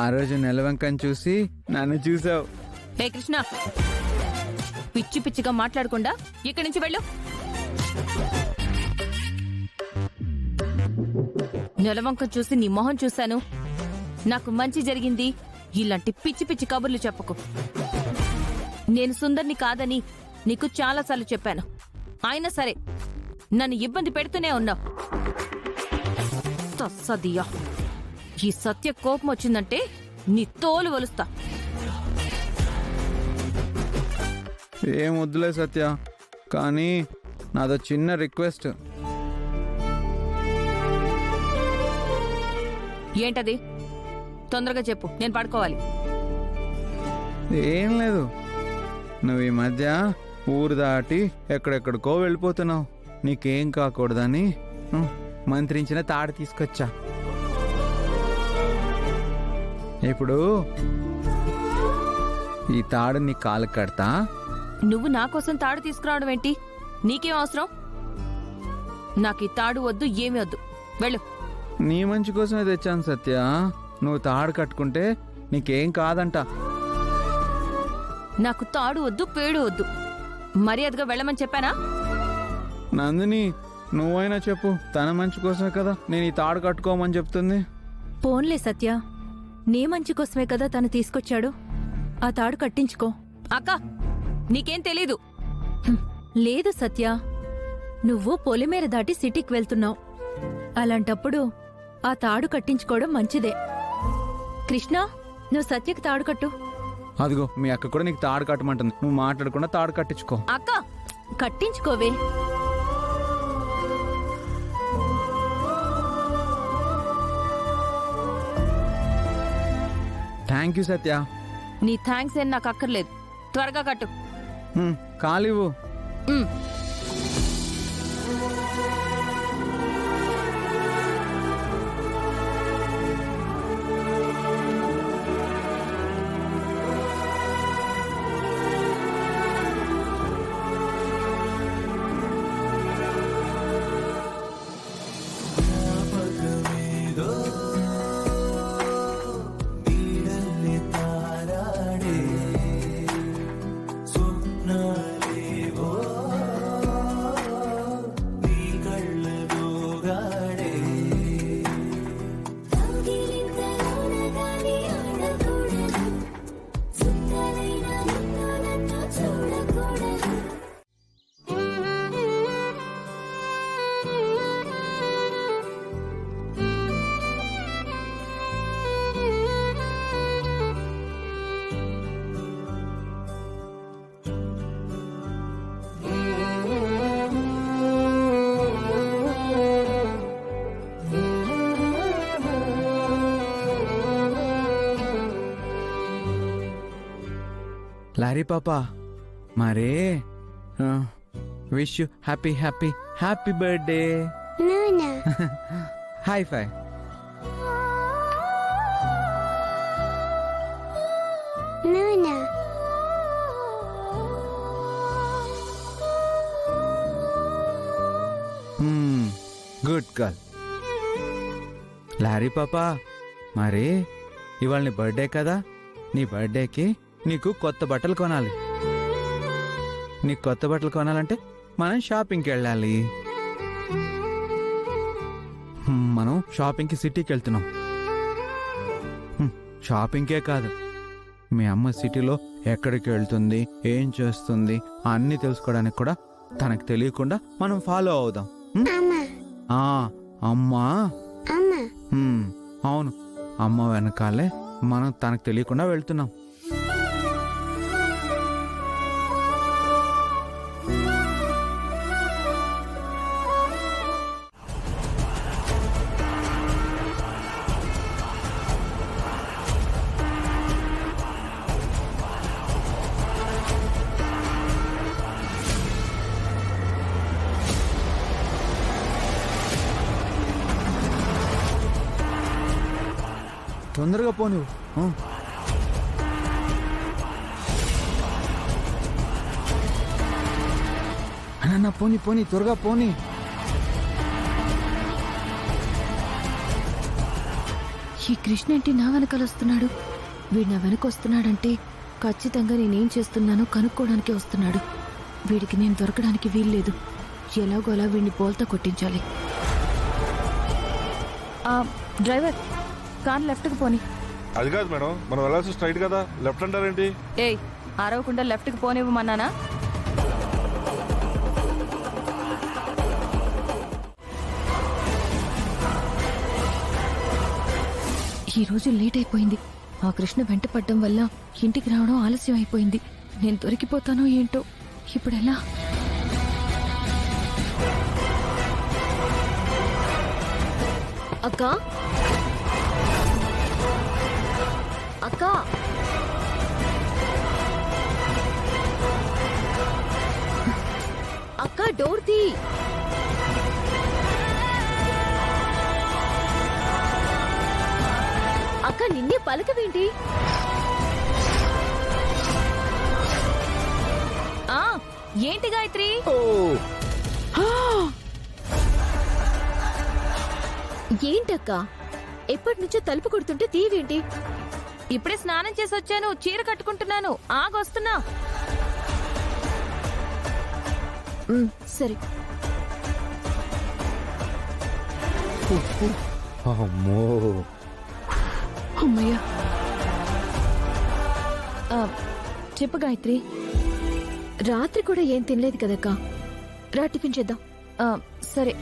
ఆ రోజు నెలవంకని చూసి నన్ను చూసావు. హే కృష్ణ, పిచ్చి పిచ్చిగా మాట్లాడకుండా ఇక్కడి నుంచి వెళ్ళు. నెలవంక చూసి నీ మొహం చూశాను, నాకు మంచి జరిగింది, ఇలాంటి పిచ్చి పిచ్చి కబుర్లు చెప్పకు. నేను సుందర్ని కాదని నీకు చాలాసార్లు చెప్పాను, అయినా సరే నన్ను ఇబ్బంది పెడుతూనే ఉన్నావు. సదియా, ఈ సత్య కోపం వచ్చిందంటే నీ తోలు వలుస్తా. ఏం వద్దులే సత్య, కానీ నాదో చిన్న రిక్వెస్ట్. ఏంటది? తొందరగా చెప్పు, నేను పడుకోవాలి. ఏం లేదు, నువ్వు ఈ మధ్య ఊరు దాటి ఎక్కడెక్కడికో వెళ్ళిపోతున్నావు. నీకేం కాకూడదని మంత్రించిన తాడు తీసుకొచ్చా. ఇప్పుడు ఈ తాడు నీ కాలు కడతా. నువ్వు నా కోసం తాడు తీసుకురావడం ఏంటి? నీకేం అవసరం? నాకు ఈ తాడు వద్దు, ఏమీ వద్దు, వెళ్ళు. నీ మంచి కోసమే తెచ్చాను సత్య. నువ్వు తాడు కట్టుకుంటే నీకేం కాదంట. నాకు తాడు వద్దు, పేడు వద్దు, మర్యాదగా వెళ్ళమని చెప్పానా? నందిని, నువ్వైనా చెప్పు, తన మంచి కోసమే కదా నేను ఈ తాడు కట్టుకోమని చెప్తుంది. పోన్లే సత్య, నీ మంచి కోసమే కదా తను తీసుకొచ్చాడు. ఆ తాడు కట్టించుకో. అక్క, నీకేం తెలీదు. లేదు సత్య, నువ్వు పొలిమేర దాటి సిటీకి వెళ్తున్నావు. అలాంటప్పుడు ఆ తాడు కట్టించుకోవడం మంచిదే. కృష్ణ, నువ్వు సత్యకి తాడు కట్టు. అదిగో మీ అక్క కూడా నీకు తాడు కట్టమంటుంది. నువ్వు మాట్లాడకుండా తాడు కట్టించుకో. అక్క, కట్టించుకోవే. థ్యాంక్ యూ సత్య. నీ థ్యాంక్స్ ఏం నాకు అక్కర్లేదు, త్వరగా కట్టు. కాలివ్వు. ఉమ్. లారీ పాపా, మరే wish you happy happy happy birthday. High five. Good girl. Lari పాపా, మరే ఇవాళ నీ బర్త్డే కదా, నీ బర్త్డేకి నీకు కొత్త బట్టలు కొనాలి. నీకు కొత్త బట్టలు కొనాలంటే మనం షాపింగ్కి వెళ్ళాలి. మనం షాపింగ్కి సిటీకి వెళ్తున్నాం. షాపింగ్కే కాదు, మీ అమ్మ సిటీలో ఎక్కడికి వెళ్తుంది, ఏం చేస్తుంది అన్నీ తెలుసుకోవడానికి కూడా తనకు తెలియకుండా మనం ఫాలో అవుదాం. అమ్మా, అవును, అమ్మ వెనకాలే మనం తనకు తెలియకుండా వెళ్తున్నాం. తొందరగా పోను. అన్న పోనీ పోనీ, త్వరగా పోనీ. ఈ కృష్ణ ఏంటి నా వెనకాల వస్తున్నాడు? వీడు నా వెనక వస్తున్నాడంటే ఖచ్చితంగా నేనేం చేస్తున్నానో కనుక్కోవడానికి వస్తున్నాడు. వీడికి నేను దొరకడానికి వీల్లేదు. ఎలాగోలా వీడిని బోల్తా కొట్టించాలి. డ్రైవర్, కార్ లెఫ్ట్కి పోని. అది కాదు మేడం, మనం వెళ్ళాల్సి స్ట్రైట్ కదా, లెఫ్ట్ అంటారేంటి? ఏయ్, అరవకుండా లెఫ్ట్కి పోనివ్వమన్నానా? ఈ రోజు లేట్ అయిపోయింది. ఆ కృష్ణ వెంట పడ్డం వల్ల ఇంటికి రావడం ఆలస్యం అయిపోయింది. నేను దొరికిపోతానో ఏంటో ఇప్పుడెలా? అక్కా అక్కా అక్క డోర్ తీ. అక్క నిన్నే పలకవేంటి? ఏంటి గాయత్రి? ఏంటక్క ఎప్పటి నుంచో తలుపు కొడుతుంటే తీవేంటి? ఇప్పుడే స్నానం చేసి వచ్చాను, చీర కట్టుకుంటున్నాను. ఆగొస్తున్నా. సరే. అమ్మో, అమ్మయ్యా. చెప్పు గాయత్రి. రాత్రి కూడా ఏం తినలేదు కదక్కా, రా టిఫిన్ చేద్దాం. సరే.